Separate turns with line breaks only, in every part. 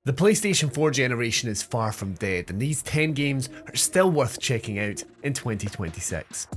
The PlayStation 4 generation is far from dead, and these 10 games are still worth checking out in 2026.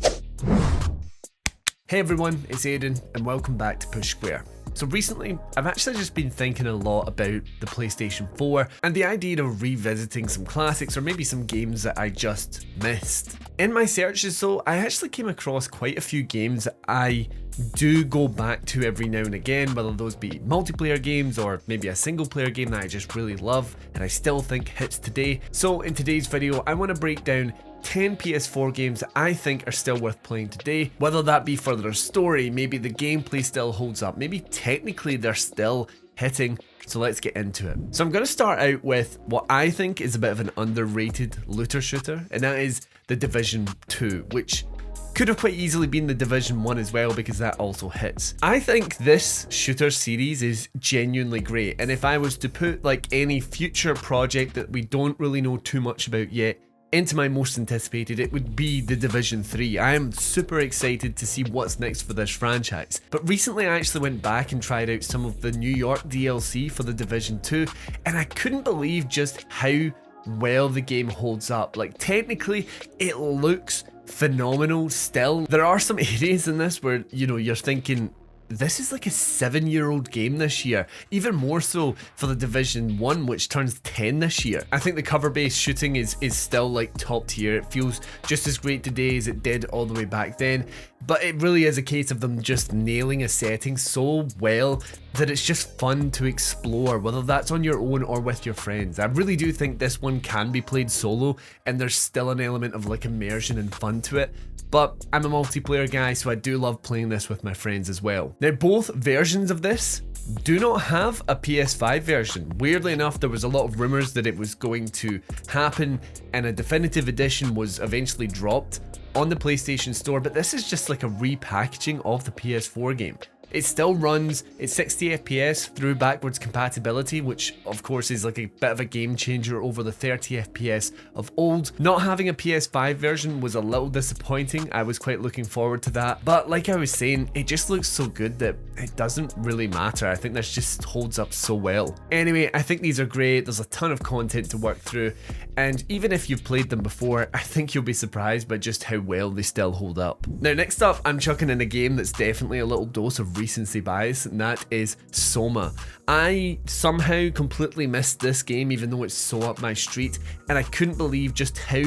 Hey everyone, it's Aiden, and welcome back to Push Square. So recently, I've actually just been thinking a lot about the PlayStation 4 and the idea of revisiting some classics or maybe some games that I just missed. In my searches though, I actually came across quite a few games that I do go back to every now and again, whether those be multiplayer games or maybe a single player game that I just really love and I still think hits today. So in today's video, I want to break down 10 PS4 games that I think are still worth playing today, whether that be for their story, maybe the gameplay still holds up, maybe technically they're still hitting. So let's get into it. So I'm going to start out with what I think is a bit of an underrated looter shooter, and that is The Division 2, which could have quite easily been The Division 1 as well because that also hits. I think this shooter series is genuinely great, and if I was to put like any future project that we don't really know too much about yet into my most anticipated, it would be The Division 3. I am super excited to see what's next for this franchise. But recently I actually went back and tried out some of the New York DLC for The Division 2, and I couldn't believe just how well the game holds up. Like technically it looks phenomenal still. There are some areas in this where, you know, you're thinking, this is like a 7-year-old game this year, even more so for The Division 1, which turns 10 this year. I think the cover-based shooting is still like top tier. It feels just as great today as it did all the way back then, but it really is a case of them just nailing a setting so well that it's just fun to explore, whether that's on your own or with your friends. I really do think this one can be played solo, and there's still an element of like immersion and fun to it. But I'm a multiplayer guy, so I do love playing this with my friends as well. Now, both versions of this do not have a PS5 version. Weirdly enough, there was a lot of rumors that it was going to happen, and a definitive edition was eventually dropped on the PlayStation Store, but this is just like a repackaging of the PS4 game. It still runs at 60 FPS through backwards compatibility, which of course is like a bit of a game changer over the 30 FPS of old. Not having a PS5 version was a little disappointing. I was quite looking forward to that. But like I was saying, it just looks so good that it doesn't really matter. I think this just holds up so well. Anyway, I think these are great. There's a ton of content to work through. And even if you've played them before, I think you'll be surprised by just how well they still hold up. Now, next up, I'm chucking in a game that's definitely a little dose of recency bias, and that is SOMA. I somehow completely missed this game even though it's so up my street, and I couldn't believe just how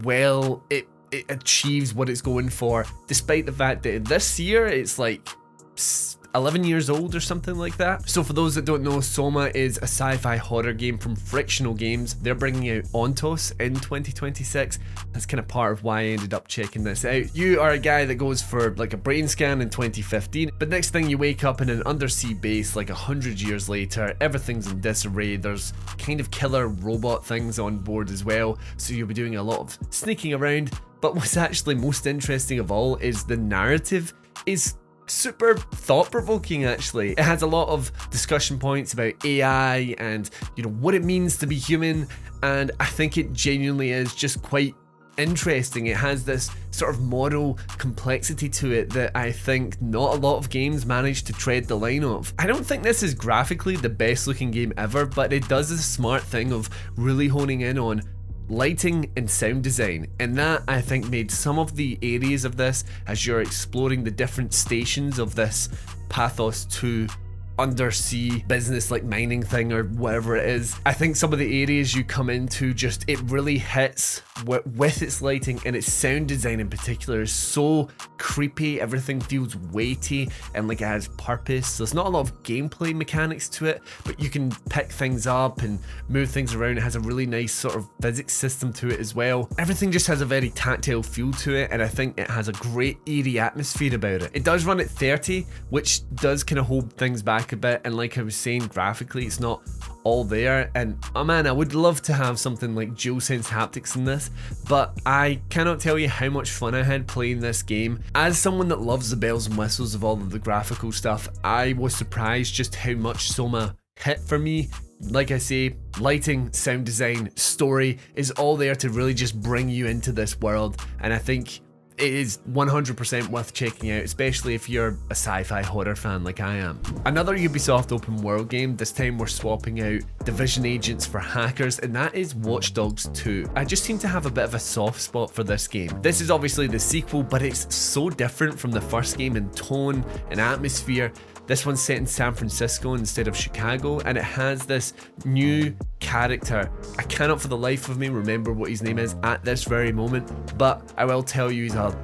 well it achieves what it's going for, despite the fact that this year it's like 11 years old or something like that. So for those that don't know, SOMA is a sci-fi horror game from Frictional Games. They're bringing out Ontos in 2026. That's kind of part of why I ended up checking this out. You are a guy that goes for like a brain scan in 2015, but next thing you wake up in an undersea base like 100 years later, everything's in disarray. There's kind of killer robot things on board as well, so you'll be doing a lot of sneaking around. But what's actually most interesting of all is the narrative is super thought-provoking. Actually, it has a lot of discussion points about AI and, you know, what it means to be human, and I think it genuinely is just quite interesting. It has this sort of moral complexity to it that I think not a lot of games manage to tread the line of. I don't think this is graphically the best looking game ever, but it does this smart thing of really honing in on lighting and sound design, and that I think made some of the areas of this, as you're exploring the different stations of this Pathos 2 undersea business like mining thing or whatever it is, I think some of the areas you come into, just it really hits with its lighting, and its sound design in particular is so creepy. Everything feels weighty and like it has purpose. There's not a lot of gameplay mechanics to it, but you can pick things up and move things around. It has a really nice sort of physics system to it as well. Everything just has a very tactile feel to it, and I think it has a great eerie atmosphere about it. It does run at 30, which does kind of hold things back a bit, and like I was saying, graphically it's not all there, and oh man, I would love to have something like DualSense haptics in this, but I cannot tell you how much fun I had playing this game. As someone that loves the bells and whistles of all of the graphical stuff, I was surprised just how much SOMA hit for me. Like I say, lighting, sound design, story is all there to really just bring you into this world, and I think it is 100% worth checking out, especially if you're a sci-fi horror fan like I am. Another Ubisoft open world game, this time we're swapping out Division agents for hackers, and that is Watch Dogs 2. I just seem to have a bit of a soft spot for this game. This is obviously the sequel, but it's so different from the first game in tone and atmosphere. This one's set in San Francisco instead of Chicago, and it has this new character. I cannot for the life of me remember what his name is at this very moment, but I will tell you he's a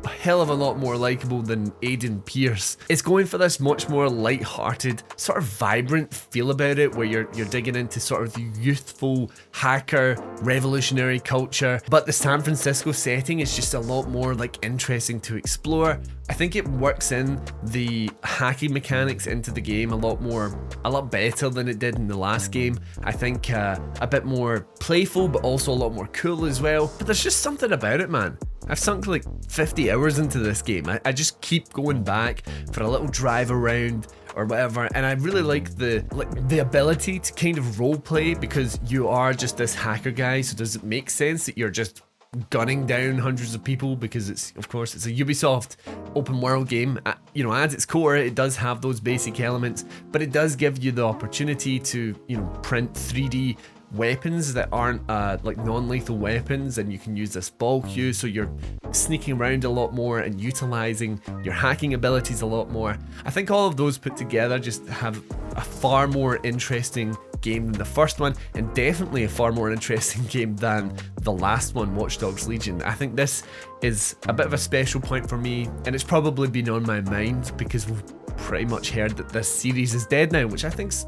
hell of a lot more likable than Aiden Pierce. It's going for this much more light-hearted, sort of vibrant feel about it, where you're digging into sort of the youthful hacker revolutionary culture, but the San Francisco setting is just a lot more like interesting to explore. I think it works in the hacking mechanics into the game a lot better than it did in the last game. I think a bit more playful, but also a lot more cool as well. But there's just something about it, man. I've sunk like 50 hours into this game. I just keep going back for a little drive around or whatever, and I really like the ability to kind of roleplay, because you are just this hacker guy. So does it make sense that you're just gunning down hundreds of people, because it's, of course, it's a Ubisoft open world game. You know, at its core, it does have those basic elements, but it does give you the opportunity to, you know, print 3D weapons that aren't like non-lethal weapons, and you can use this ball queue, so you're sneaking around a lot more and utilizing your hacking abilities a lot more. I think all of those put together just have a far more interesting game than the first one, and definitely a far more interesting game than the last one, Watch Dogs Legion. I think this is a bit of a special point for me, and it's probably been on my mind because we've pretty much heard that this series is dead now, which I think's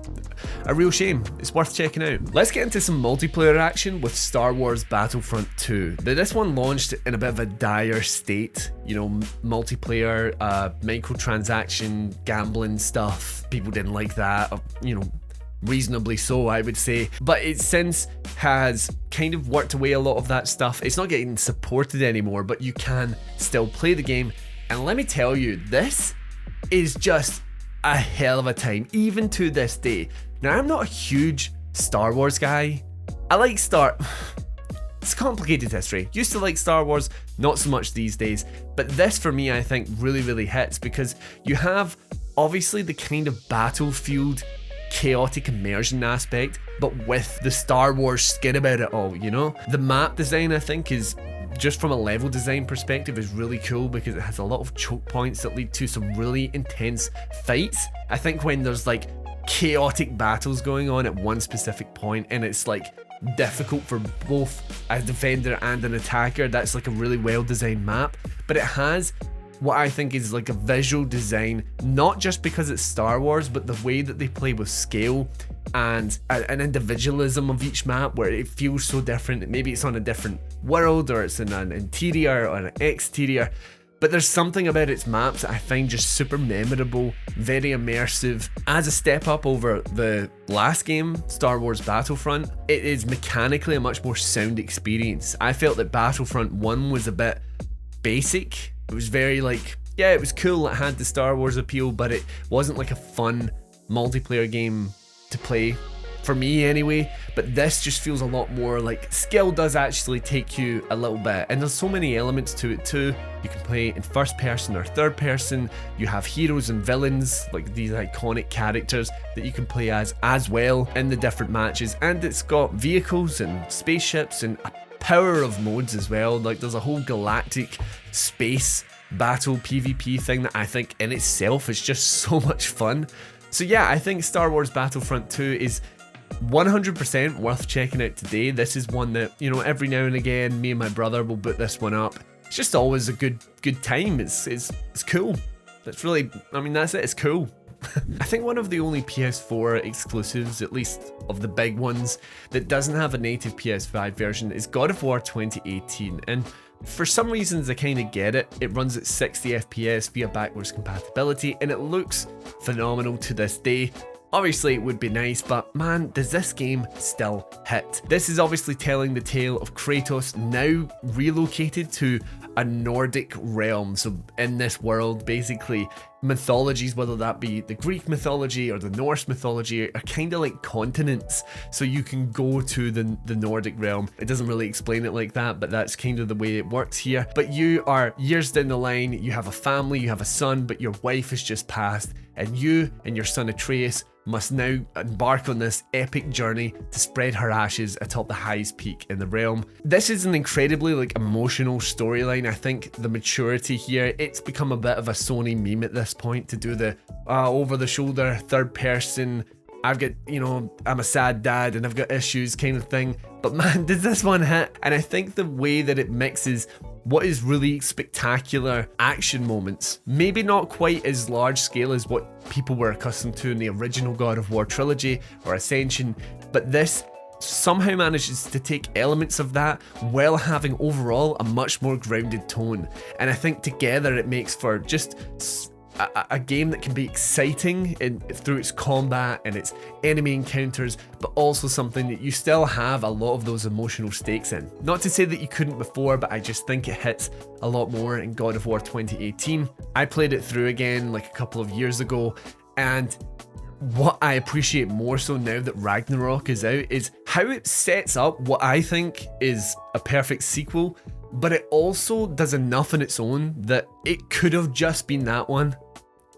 a real shame. It's worth checking out. Let's get into some multiplayer action with Star Wars Battlefront 2. Now, this one launched in a bit of a dire state, you know, multiplayer, microtransaction, gambling stuff. People didn't like that, you know, reasonably so, I would say, but it since has kind of worked away a lot of that stuff. It's not getting supported anymore, but you can still play the game, and let me tell you, this is just a hell of a time, even to this day. Now, I'm not a huge Star Wars guy. I like it's complicated history. Used to like Star Wars, not so much these days, but this for me, I think really hits, because you have obviously the kind of battlefield chaotic immersion aspect, but with the Star Wars skin about it all, you know? The map design, I think, is just from a level design perspective is really cool, because it has a lot of choke points that lead to some really intense fights. I think when there's like chaotic battles going on at one specific point, and it's like difficult for both a defender and an attacker, that's like a really well designed map. But it has what I think is like a visual design, not just because it's Star Wars, but the way that they play with scale and an individualism of each map, where it feels so different. Maybe it's on a different world, or it's in an interior or an exterior, but there's something about its maps that I find just super memorable, very immersive. As a step up over the last game, Star Wars Battlefront, it is mechanically a much more sound experience. I felt that Battlefront 1 was a bit basic. It was very like, yeah, it was cool, it had the Star Wars appeal, but it wasn't like a fun multiplayer game to play, for me anyway. But this just feels a lot more like skill does actually take you a little bit, and there's so many elements to it too. You can play in first person or third person. You have heroes and villains, like these iconic characters that you can play as well in the different matches, and it's got vehicles and spaceships and a power of modes as well. Like there's a whole galactic space battle PvP thing that I think in itself is just so much fun. So yeah, I think Star Wars Battlefront 2 is 100% worth checking out today. This is one that, you know, every now and again me and my brother will boot this one up. It's just always a good time. It's cool. That's really, I mean, that's it, it's cool. I think one of the only PS4 exclusives, at least of the big ones, that doesn't have a native PS5 version is God of War 2018, and for some reasons I kind of get it. It runs at 60 FPS via backwards compatibility, and it looks phenomenal to this day. Obviously it would be nice, but man, does this game still hit. This is obviously telling the tale of Kratos now relocated to a Nordic realm. So in this world, basically, mythologies, whether that be the Greek mythology or the Norse mythology, are kind of like continents. So you can go to the Nordic realm. It doesn't really explain it like that, but that's kind of the way it works here. But you are years down the line, you have a family, you have a son, but your wife has just passed, and you and your son Atreus must now embark on this epic journey to spread her ashes atop the highest peak in the realm. This is an incredibly emotional storyline. I think the maturity here, it's become a bit of a Sony meme at this point to do the over the shoulder third person, I've got, I'm a sad dad and I've got issues kind of thing. But man, did this one hit. And I think the way that it mixes what is really spectacular action moments, maybe not quite as large scale as what people were accustomed to in the original God of War trilogy or Ascension, but this somehow manages to take elements of that while having overall a much more grounded tone. And I think together it makes for just a game that can be exciting through its combat and its enemy encounters, but also something that you still have a lot of those emotional stakes in. Not to say that you couldn't before, but I just think it hits a lot more in God of War 2018. I played it through again like a couple of years ago, and what I appreciate more so now that Ragnarok is out is how it sets up what I think is a perfect sequel, but it also does enough on its own that it could have just been that one.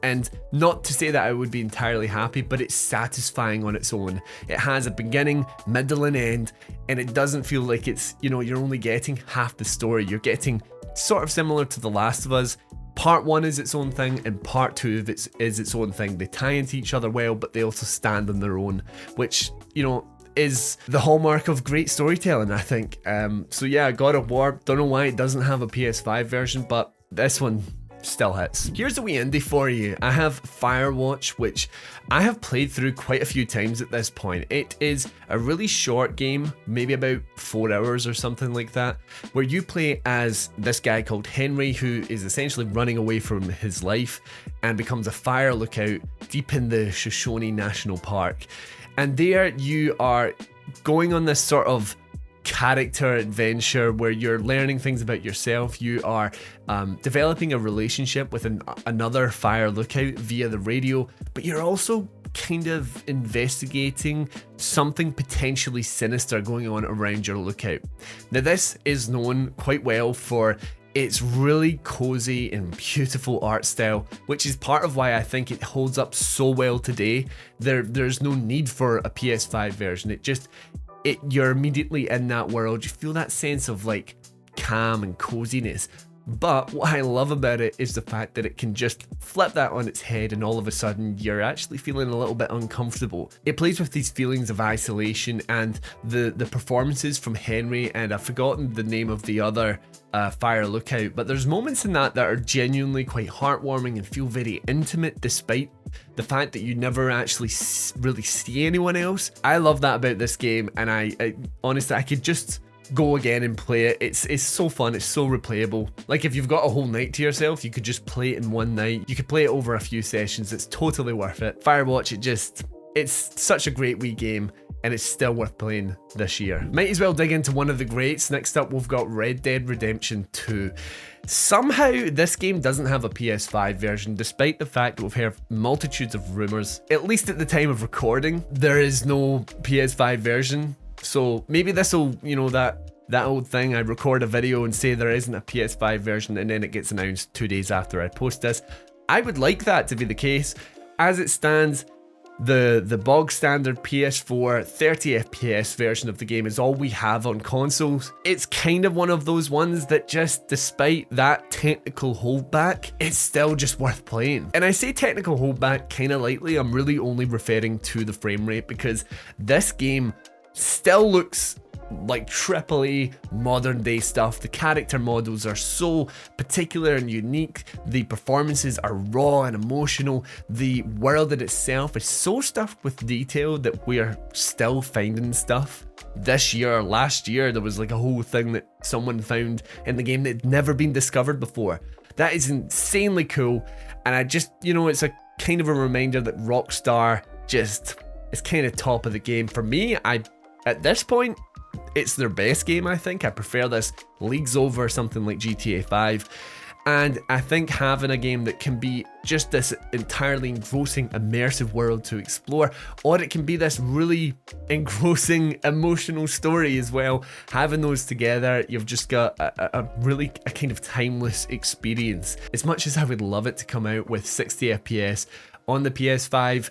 And not to say that I would be entirely happy, but it's satisfying on its own. It has a beginning, middle, and end, and it doesn't feel like it's, you're only getting half the story. You're getting sort of similar to The Last of Us. Part 1 is its own thing, and part 2 of it is its own thing. They tie into each other well, but they also stand on their own, which, is the hallmark of great storytelling, I think. So yeah, God of War, don't know why it doesn't have a PS5 version, but this one still hits. Here's a wee indie for you. I have Firewatch, which I have played through quite a few times at this point. It is a really short game, maybe about 4 hours or something like that, where you play as this guy called Henry, who is essentially running away from his life and becomes a fire lookout deep in the Shoshone National Park. And there you are going on this sort of character adventure where you're learning things about yourself. You are developing a relationship with another fire lookout via the radio, but you're also kind of investigating something potentially sinister going on around your lookout. Now, this is known quite well for its really cozy and beautiful art style, which is part of why I think it holds up so well today. There's no need for a PS5 version. You're immediately in that world. You feel that sense of calm and coziness. But what I love about it is the fact that it can just flip that on its head, and all of a sudden you're actually feeling a little bit uncomfortable. It plays with these feelings of isolation, and the performances from Henry, and I've forgotten the name of the other fire lookout, but there's moments in that are genuinely quite heartwarming and feel very intimate, despite the fact that you never actually really see anyone else. I love that about this game, and I honestly, I could just go again and play it. It's so fun, it's so replayable. Like, if you've got a whole night to yourself, you could just play it in one night. You could play it over a few sessions. It's totally worth it. Firewatch, it's such a great wee game, and it's still worth playing this year. Might as well dig into one of the greats. Next up, we've got Red Dead Redemption 2. Somehow, this game doesn't have a PS5 version, despite the fact that we've heard multitudes of rumors. At least at the time of recording, there is no PS5 version. So maybe this'll, that old thing, I record a video and say there isn't a PS5 version, and then it gets announced 2 days after I post this. I would like that to be the case. As it stands, the bog standard PS4 30 FPS version of the game is all we have on consoles. It's kind of one of those ones that just, despite that technical holdback, it's still just worth playing. And I say technical holdback kind of lightly. I'm really only referring to the frame rate, because this game still looks like AAA modern day stuff. The character models are so particular and unique. The performances are raw and emotional. The world in itself is so stuffed with detail that we are still finding stuff. This year, last year, there was a whole thing that someone found in the game that had never been discovered before. That is insanely cool. And I just, it's a kind of a reminder that Rockstar just is kind of top of the game. For me, at this point, it's their best game, I think. I prefer this leagues over something like GTA 5. And I think having a game that can be just this entirely engrossing, immersive world to explore, or it can be this really engrossing, emotional story as well, having those together, you've just got a kind of timeless experience. As much as I would love it to come out with 60 FPS on the PS5,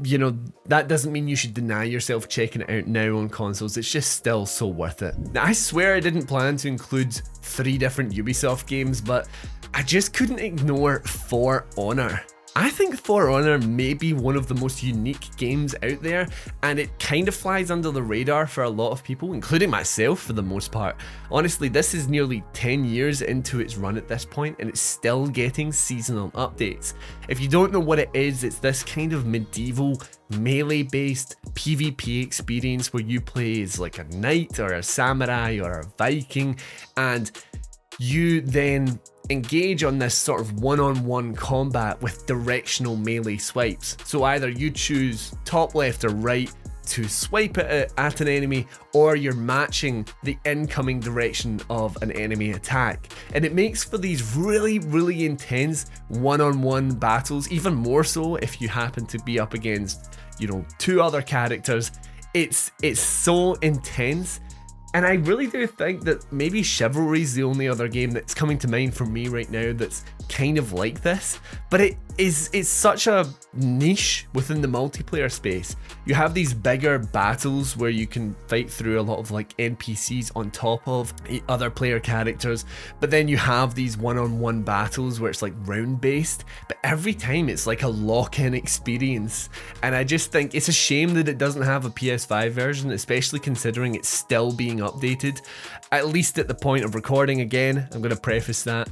you know, that doesn't mean you should deny yourself checking it out now on consoles. It's just still so worth it. Now, I swear I didn't plan to include 3 different Ubisoft games, but I just couldn't ignore For Honor. I think For Honor may be one of the most unique games out there, and it kind of flies under the radar for a lot of people, including myself for the most part. Honestly, this is nearly 10 years into its run at this point, and it's still getting seasonal updates. If you don't know what it is, it's this kind of medieval, melee-based PvP experience where you play as like a knight or a samurai or a Viking, and you then engage on this sort of one-on-one combat with directional melee swipes. So either you choose top, left, or right to swipe it at an enemy, or you're matching the incoming direction of an enemy attack. And it makes for these really, really intense one-on-one battles, even more so if you happen to be up against, you know, 2 other characters. It's so intense. And I really do think that maybe Chivalry is the only other game that's coming to mind for me right now that's kind of like this. But it's such a niche within the multiplayer space. You have these bigger battles where you can fight through a lot of like NPCs on top of other player characters, but then you have these one-on-one battles where it's like round based, but every time it's like a lock-in experience. And I just think it's a shame that it doesn't have a PS5 version, especially considering it's still being updated, at least at the point of recording. Again, I'm going to preface that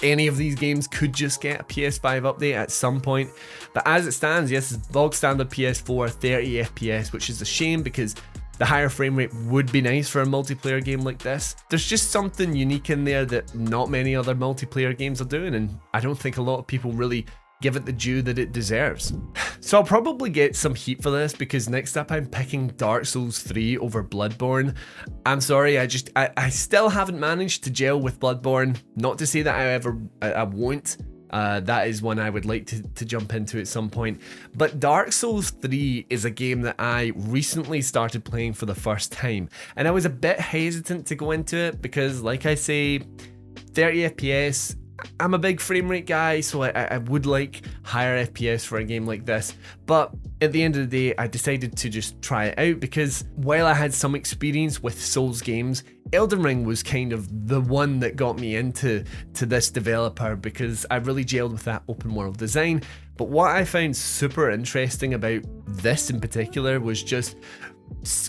any of these games could just get a PS5 update at some point, but as it stands, yes, it's bog standard PS4 30 FPS, which is a shame because the higher frame rate would be nice for a multiplayer game like this. There's just something unique in there that not many other multiplayer games are doing, and I don't think a lot of people really give it the due that it deserves. So I'll probably get some heat for this because next up I'm picking Dark Souls 3 over Bloodborne. I'm sorry, I still haven't managed to gel with Bloodborne. Not to say that I won't. That is one I would like to jump into at some point. But Dark Souls 3 is a game that I recently started playing for the first time, and I was a bit hesitant to go into it because, like I say, 30 FPS, I'm a big frame rate guy, so I would like higher FPS for a game like this. But at the end of the day, I decided to just try it out because while I had some experience with Souls games, Elden Ring was kind of the one that got me into this developer because I really gelled with that open world design. But what I found super interesting about this in particular was just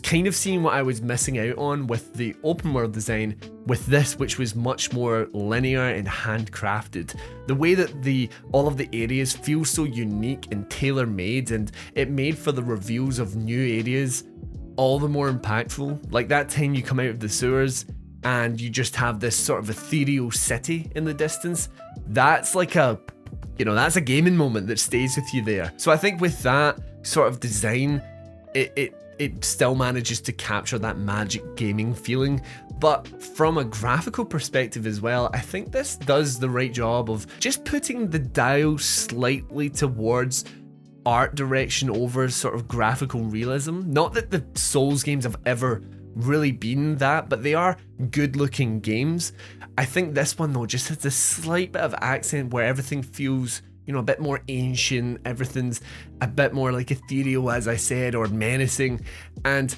kind of seeing what I was missing out on with the open world design with this, which was much more linear and handcrafted. The way that all of the areas feel so unique and tailor-made, and it made for the reveals of new areas all the more impactful. Like that time you come out of the sewers and you just have this sort of ethereal city in the distance. That's like that's a gaming moment that stays with you there. So I think with that sort of design, it still manages to capture that magic gaming feeling. But from a graphical perspective as well, I think this does the right job of just putting the dial slightly towards art direction over sort of graphical realism. Not that the Souls games have ever really been that, but they are good looking games. I think this one though just has a slight bit of accent where everything feels, a bit more ancient, everything's a bit more like ethereal, as I said, or menacing. And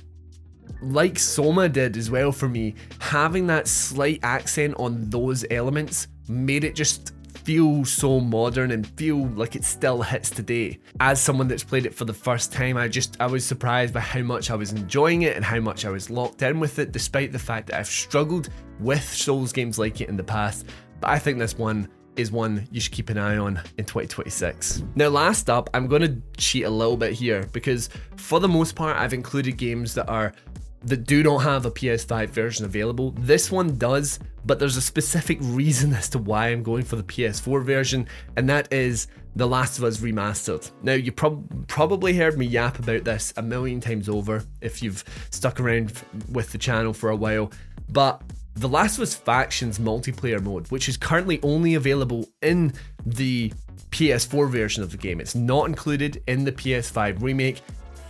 like SOMA did as well for me, having that slight accent on those elements made it just feel so modern and feel like it still hits today. As someone that's played it for the first time, I was surprised by how much I was enjoying it and how much I was locked in with it, despite the fact that I've struggled with Souls games like it in the past. But I think this one is one you should keep an eye on in 2026. Now last up, I'm going to cheat a little bit here because for the most part I've included games that are that do not have a PS5 version available. This one does, but there's a specific reason as to why I'm going for the PS4 version, and that is The Last of Us Remastered. Now, you probably heard me yap about this a million times over if you've stuck around with the channel for a while, but The Last of Us Factions multiplayer mode, which is currently only available in the PS4 version of the game, it's not included in the PS5 remake,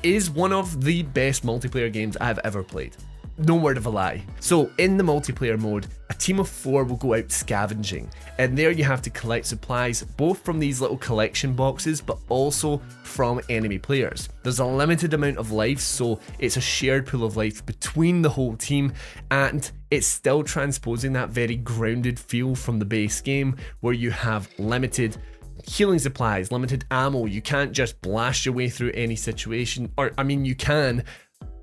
is one of the best multiplayer games I've ever played. No word of a lie. So in the multiplayer mode, a team of 4 will go out scavenging, and there you have to collect supplies both from these little collection boxes but also from enemy players. There's a limited amount of life, so it's a shared pool of life between the whole team, and it's still transposing that very grounded feel from the base game where you have limited healing supplies, limited ammo. You can't just blast your way through any situation, or I mean you can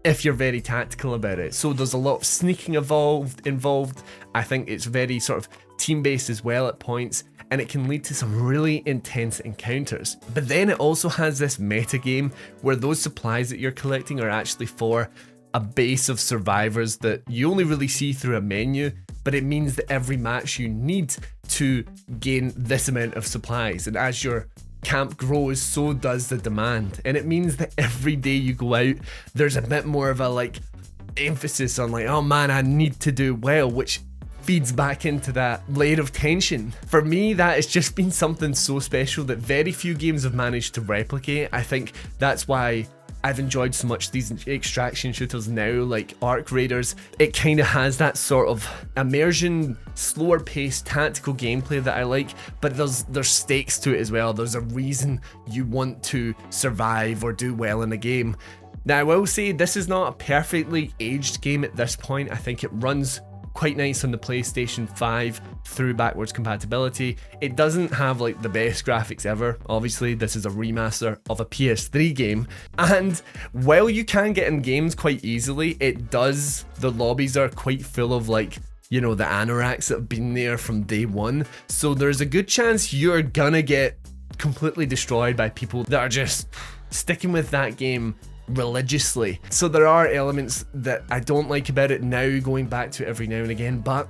if you're very tactical about it. So there's a lot of sneaking involved. I think it's very sort of team-based as well at points, and it can lead to some really intense encounters. But then it also has this meta game where those supplies that you're collecting are actually for a base of survivors that you only really see through a menu, but it means that every match you need to gain this amount of supplies, and as your camp grows, so does the demand, and it means that every day you go out, there's a bit more of a like emphasis on like, oh man, I need to do well, which feeds back into that layer of tension. For me, that has just been something so special that very few games have managed to replicate. I think that's why I've enjoyed so much these extraction shooters now, like Arc Raiders. It kind of has that sort of immersion, slower paced tactical gameplay that I like, but there's stakes to it as well. There's a reason you want to survive or do well in a game. Now I will say this is not a perfectly aged game at this point. I think it runs quite nice on the PlayStation 5 through backwards compatibility. It doesn't have like the best graphics ever. Obviously, this is a remaster of a PS3 game, and while you can get in games quite easily, the lobbies are quite full of like, you know, the anoraks that have been there from day one. So there's a good chance you're gonna get completely destroyed by people that are just sticking with that game religiously. So there are elements that I don't like about it now, going back to it every now and again, but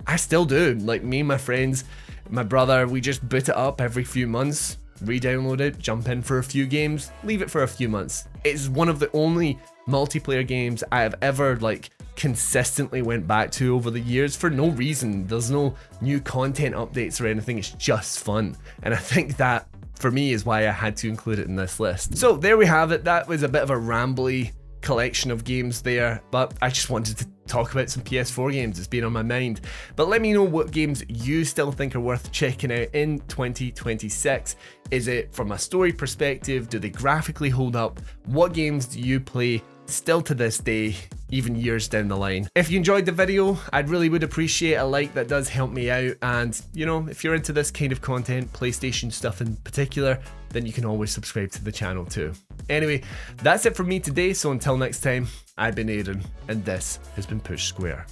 I still do. Like me and my friends, my brother, we just boot it up every few months, re-download it, jump in for a few games, leave it for a few months. It's one of the only multiplayer games I have ever like consistently went back to over the years for no reason. There's no new content updates or anything, it's just fun, and I think that for me is why I had to include it in this list. So there we have it. That was a bit of a rambly collection of games there, but I just wanted to talk about some PS4 games. It's been on my mind. But let me know what games you still think are worth checking out in 2026. Is it from a story perspective? Do they graphically hold up? What games do you play still to this day, even years down the line? If you enjoyed the video, I'd really would appreciate a like. That does help me out, and you know, if you're into this kind of content, PlayStation stuff in particular, then you can always subscribe to the channel too. Anyway, that's it from me today, so until next time, I've been Aaron, and this has been Push Square.